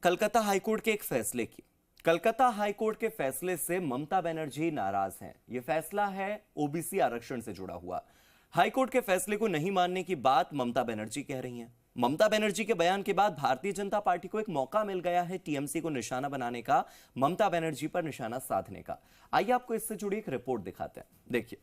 Calcutta high court के एक फैसले की। कलकत्ता हाईकोर्ट के फैसले से ममता बनर्जी नाराज हैं। यह फैसला है ओबीसी आरक्षण से जुड़ा हुआ। हाईकोर्ट के फैसले को नहीं मानने की बात ममता बनर्जी कह रही हैं। ममता बनर्जी के बयान के बाद भारतीय जनता पार्टी को एक मौका मिल गया है टीएमसी को निशाना बनाने का, ममता बनर्जी पर निशाना साधने का। आइए आपको इससे जुड़ी एक रिपोर्ट दिखाते हैं, देखिए।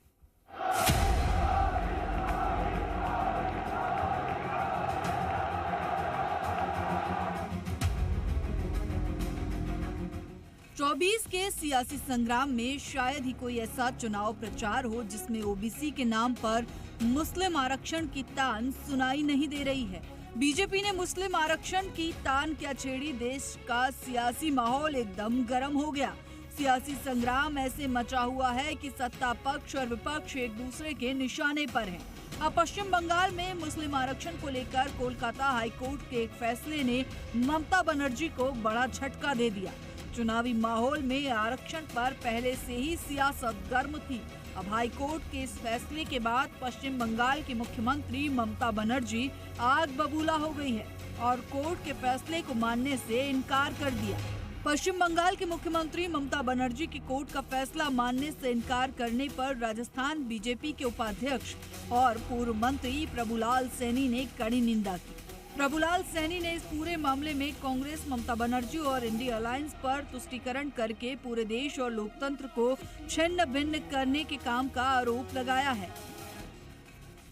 चौबीस के सियासी संग्राम में शायद ही कोई ऐसा चुनाव प्रचार हो जिसमें ओबीसी के नाम पर मुस्लिम आरक्षण की तान सुनाई नहीं दे रही है। बीजेपी ने मुस्लिम आरक्षण की तान क्या छेड़ी, देश का सियासी माहौल एकदम गर्म हो गया। सियासी संग्राम ऐसे मचा हुआ है कि सत्ता पक्ष और विपक्ष एक दूसरे के निशाने पर हैं। अब पश्चिम बंगाल में मुस्लिम आरक्षण को लेकर कोलकाता हाईकोर्ट के एक फैसले ने ममता बनर्जी को बड़ा झटका दे दिया। चुनावी माहौल में आरक्षण पर पहले से ही सियासत गर्म थी। अब हाईकोर्ट के इस फैसले के बाद पश्चिम बंगाल की मुख्यमंत्री ममता बनर्जी आग बबूला हो गई है और कोर्ट के फैसले को मानने से इनकार कर दिया। पश्चिम बंगाल के मुख्यमंत्री ममता बनर्जी की कोर्ट का फैसला मानने से इनकार करने पर राजस्थान बीजेपी के उपाध्यक्ष और पूर्व मंत्री प्रभुलाल सैनी ने कड़ी निंदा की। प्रभुलाल सैनी ने इस पूरे मामले में कांग्रेस, ममता बनर्जी और इंडिया अलायंस पर तुष्टीकरण करके पूरे देश और लोकतंत्र को छिन्न भिन्न करने के काम का आरोप लगाया है।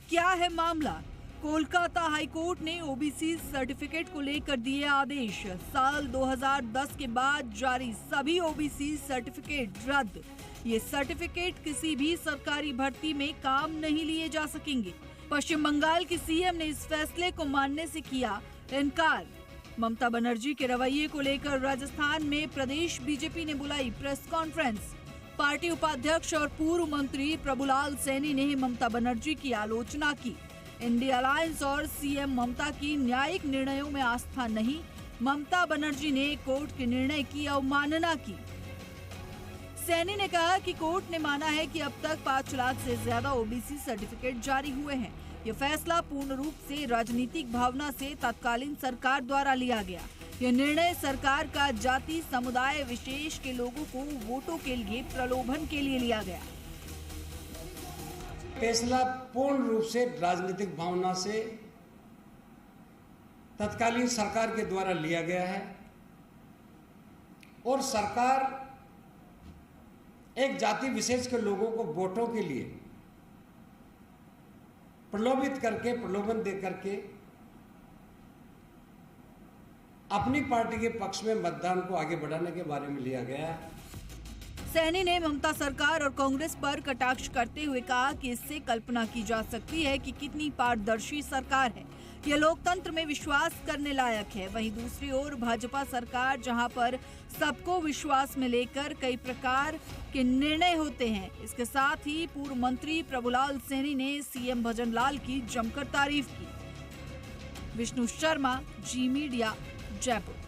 क्या है मामला? कोलकाता हाईकोर्ट ने ओबीसी सर्टिफिकेट को लेकर दिए आदेश। साल 2010 के बाद जारी सभी ओबीसी सर्टिफिकेट रद्द। ये सर्टिफिकेट किसी भी सरकारी भर्ती में काम नहीं लिए जा सकेंगे। पश्चिम बंगाल की सीएम ने इस फैसले को मानने से किया इनकार। ममता बनर्जी के रवैये को लेकर राजस्थान में प्रदेश बीजेपी ने बुलाई प्रेस कॉन्फ्रेंस। पार्टी उपाध्यक्ष और पूर्व मंत्री प्रभुलाल सैनी ने ममता बनर्जी की आलोचना की। इंडिया अलायंस और सीएम ममता की न्यायिक निर्णयों में आस्था नहीं, ममता बनर्जी ने कोर्ट के निर्णय की अवमानना की। सैनी ने कहा कि कोर्ट ने माना है कि अब तक 5 लाख से ज्यादा ओबीसी सर्टिफिकेट जारी हुए हैं। यह फैसला पूर्ण रूप से राजनीतिक भावना से तत्कालीन सरकार द्वारा लिया गया। यह निर्णय सरकार का जाति समुदाय विशेष के लोगों को वोटों के लिए प्रलोभन के लिए लिया गया। फैसला पूर्ण रूप से राजनीतिक भावना से तत्कालीन सरकार के द्वारा लिया गया है और सरकार एक जाति विशेष के लोगों को वोटों के लिए प्रलोभन दे करके अपनी पार्टी के पक्ष में मतदान को आगे बढ़ाने के बारे में लिया गया है। सैनी ने ममता सरकार और कांग्रेस पर कटाक्ष करते हुए कहा कि इससे कल्पना की जा सकती है कि कितनी पारदर्शी सरकार है। यह लोकतंत्र में विश्वास करने लायक है। वहीं दूसरी ओर भाजपा सरकार, जहां पर सबको विश्वास में लेकर कई प्रकार के निर्णय होते हैं। इसके साथ ही पूर्व मंत्री प्रभुलाल सैनी ने सीएम भजनलाल की जमकर तारीफ की। विष्णु शर्मा, जी मीडिया, जयपुर।